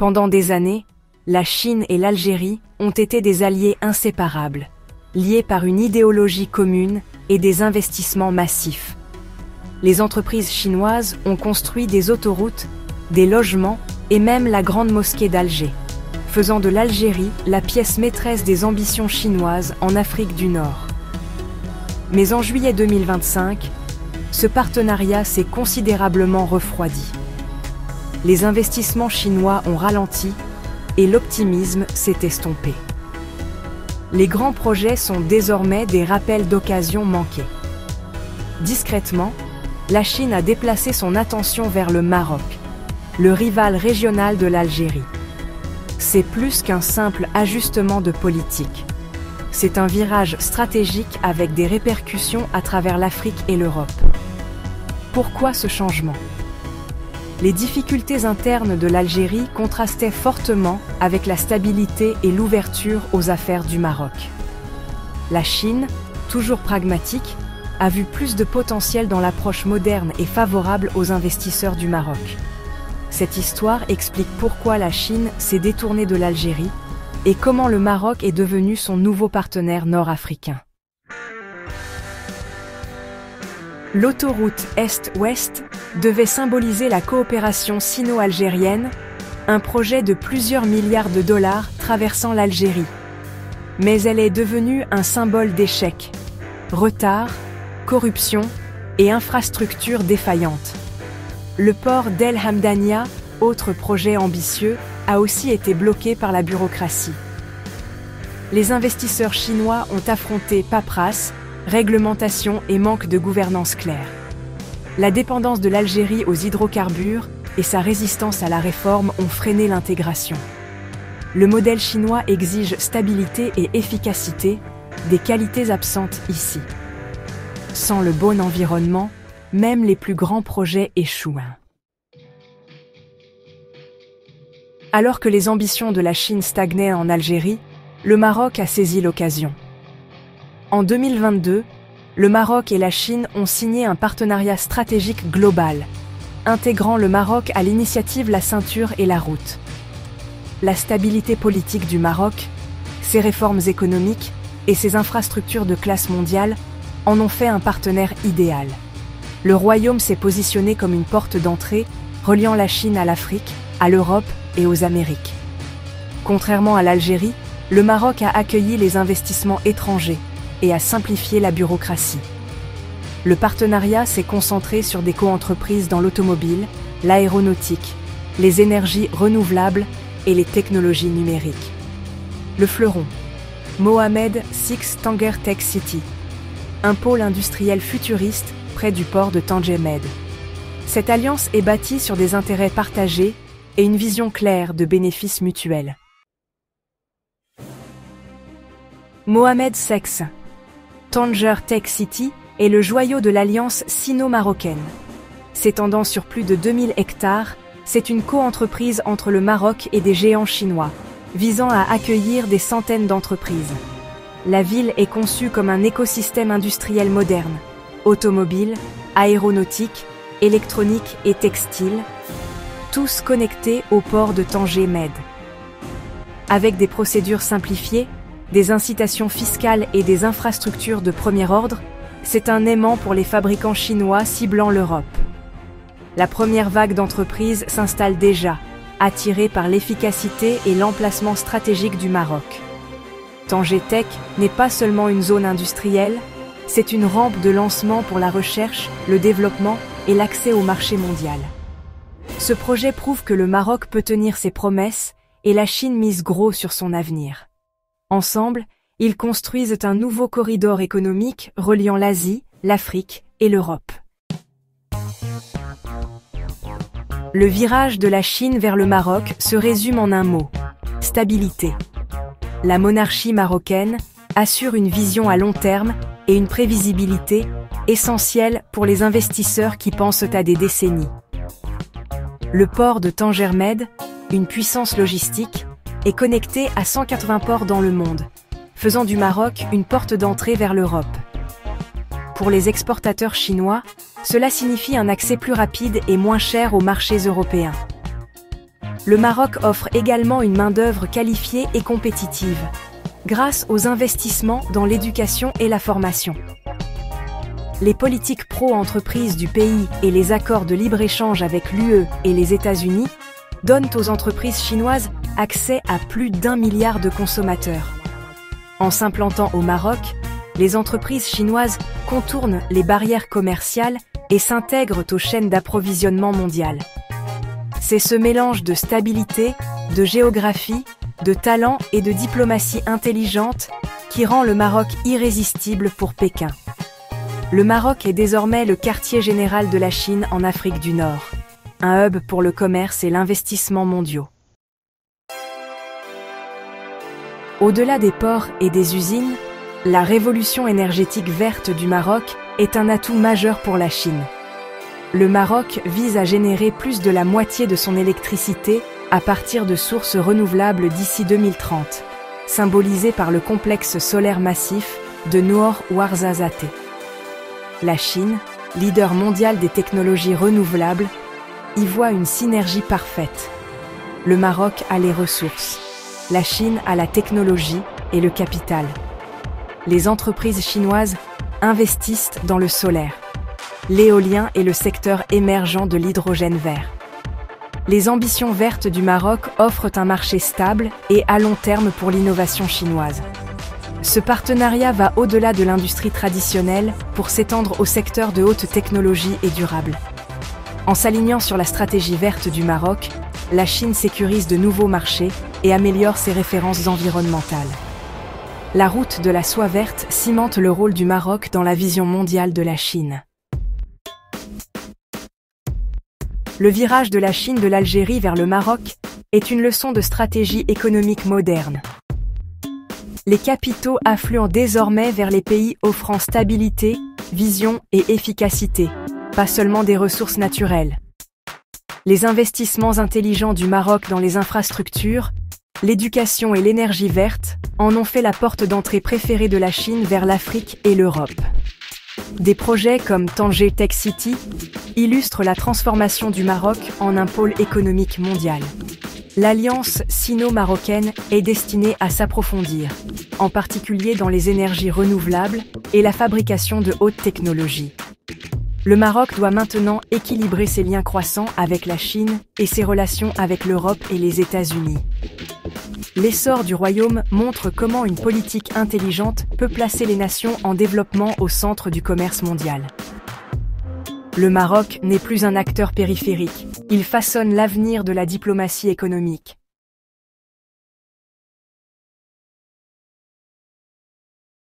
Pendant des années, la Chine et l'Algérie ont été des alliés inséparables, liés par une idéologie commune et des investissements massifs. Les entreprises chinoises ont construit des autoroutes, des logements et même la grande mosquée d'Alger, faisant de l'Algérie la pièce maîtresse des ambitions chinoises en Afrique du Nord. Mais en juillet 2025, ce partenariat s'est considérablement refroidi. Les investissements chinois ont ralenti et l'optimisme s'est estompé. Les grands projets sont désormais des rappels d'occasion manqués. Discrètement, la Chine a déplacé son attention vers le Maroc, le rival régional de l'Algérie. C'est plus qu'un simple ajustement de politique. C'est un virage stratégique avec des répercussions à travers l'Afrique et l'Europe. Pourquoi ce changement ? Les difficultés internes de l'Algérie contrastaient fortement avec la stabilité et l'ouverture aux affaires du Maroc. La Chine, toujours pragmatique, a vu plus de potentiel dans l'approche moderne et favorable aux investisseurs du Maroc. Cette histoire explique pourquoi la Chine s'est détournée de l'Algérie et comment le Maroc est devenu son nouveau partenaire nord-africain. L'autoroute Est-Ouest devait symboliser la coopération sino-algérienne, un projet de plusieurs milliards de dollars traversant l'Algérie. Mais elle est devenue un symbole d'échec, retard, corruption et infrastructures défaillantes. Le port d'El Hamdania, autre projet ambitieux, a aussi été bloqué par la bureaucratie. Les investisseurs chinois ont affronté paperasse, réglementation et manque de gouvernance claire. La dépendance de l'Algérie aux hydrocarbures et sa résistance à la réforme ont freiné l'intégration. Le modèle chinois exige stabilité et efficacité, des qualités absentes ici. Sans le bon environnement, même les plus grands projets échouent. Alors que les ambitions de la Chine stagnaient en Algérie, le Maroc a saisi l'occasion. En 2022, le Maroc et la Chine ont signé un partenariat stratégique global, intégrant le Maroc à l'initiative La Ceinture et la Route. La stabilité politique du Maroc, ses réformes économiques et ses infrastructures de classe mondiale en ont fait un partenaire idéal. Le royaume s'est positionné comme une porte d'entrée, reliant la Chine à l'Afrique, à l'Europe et aux Amériques. Contrairement à l'Algérie, le Maroc a accueilli les investissements étrangers et a simplifié la bureaucratie. Le partenariat s'est concentré sur des coentreprises dans l'automobile, l'aéronautique, les énergies renouvelables et les technologies numériques. Le fleuron, Mohamed VI Tanger Tech City, un pôle industriel futuriste près du port de Tanger Med. Cette alliance est bâtie sur des intérêts partagés et une vision claire de bénéfices mutuels. Mohamed VI Tanger Tech City est le joyau de l'alliance sino-marocaine. S'étendant sur plus de 2000 hectares, c'est une coentreprise entre le Maroc et des géants chinois, visant à accueillir des centaines d'entreprises. La ville est conçue comme un écosystème industriel moderne, automobile, aéronautique, électronique et textile, tous connectés au port de Tanger Med. Avec des procédures simplifiées, des incitations fiscales et des infrastructures de premier ordre, c'est un aimant pour les fabricants chinois ciblant l'Europe. La première vague d'entreprises s'installe déjà, attirée par l'efficacité et l'emplacement stratégique du Maroc. Tanger Tech n'est pas seulement une zone industrielle, c'est une rampe de lancement pour la recherche, le développement et l'accès au marché mondial. Ce projet prouve que le Maroc peut tenir ses promesses et la Chine mise gros sur son avenir. Ensemble, ils construisent un nouveau corridor économique reliant l'Asie, l'Afrique et l'Europe. Le virage de la Chine vers le Maroc se résume en un mot: stabilité. La monarchie marocaine assure une vision à long terme et une prévisibilité essentielle pour les investisseurs qui pensent à des décennies. Le port de Tanger Med, une puissance logistique, est connecté à 180 ports dans le monde, faisant du Maroc une porte d'entrée vers l'Europe. Pour les exportateurs chinois, cela signifie un accès plus rapide et moins cher aux marchés européens. Le Maroc offre également une main-d'œuvre qualifiée et compétitive, grâce aux investissements dans l'éducation et la formation. Les politiques pro-entreprises du pays et les accords de libre-échange avec l'UE et les États-Unis donnent aux entreprises chinoises accès à plus d'1 milliard de consommateurs. En s'implantant au Maroc, les entreprises chinoises contournent les barrières commerciales et s'intègrent aux chaînes d'approvisionnement mondiales. C'est ce mélange de stabilité, de géographie, de talent et de diplomatie intelligente qui rend le Maroc irrésistible pour Pékin. Le Maroc est désormais le quartier général de la Chine en Afrique du Nord, un hub pour le commerce et l'investissement mondiaux. Au-delà des ports et des usines, la révolution énergétique verte du Maroc est un atout majeur pour la Chine. Le Maroc vise à générer plus de la moitié de son électricité à partir de sources renouvelables d'ici 2030, symbolisé par le complexe solaire massif de Noor Ouarzazate. La Chine, leader mondial des technologies renouvelables, y voit une synergie parfaite. Le Maroc a les ressources, la Chine a la technologie et le capital. Les entreprises chinoises investissent dans le solaire, l'éolien et le secteur émergent de l'hydrogène vert. Les ambitions vertes du Maroc offrent un marché stable et à long terme pour l'innovation chinoise. Ce partenariat va au-delà de l'industrie traditionnelle pour s'étendre au secteur de haute technologie et durable. En s'alignant sur la stratégie verte du Maroc, la Chine sécurise de nouveaux marchés et améliore ses références environnementales. La route de la soie verte cimente le rôle du Maroc dans la vision mondiale de la Chine. Le virage de la Chine de l'Algérie vers le Maroc est une leçon de stratégie économique moderne. Les capitaux affluent désormais vers les pays offrant stabilité, vision et efficacité, pas seulement des ressources naturelles. Les investissements intelligents du Maroc dans les infrastructures, l'éducation et l'énergie verte en ont fait la porte d'entrée préférée de la Chine vers l'Afrique et l'Europe. Des projets comme Tanger Tech City illustrent la transformation du Maroc en un pôle économique mondial. L'alliance sino-marocaine est destinée à s'approfondir, en particulier dans les énergies renouvelables et la fabrication de haute technologie. Le Maroc doit maintenant équilibrer ses liens croissants avec la Chine et ses relations avec l'Europe et les États-Unis. L'essor du royaume montre comment une politique intelligente peut placer les nations en développement au centre du commerce mondial. Le Maroc n'est plus un acteur périphérique, il façonne l'avenir de la diplomatie économique.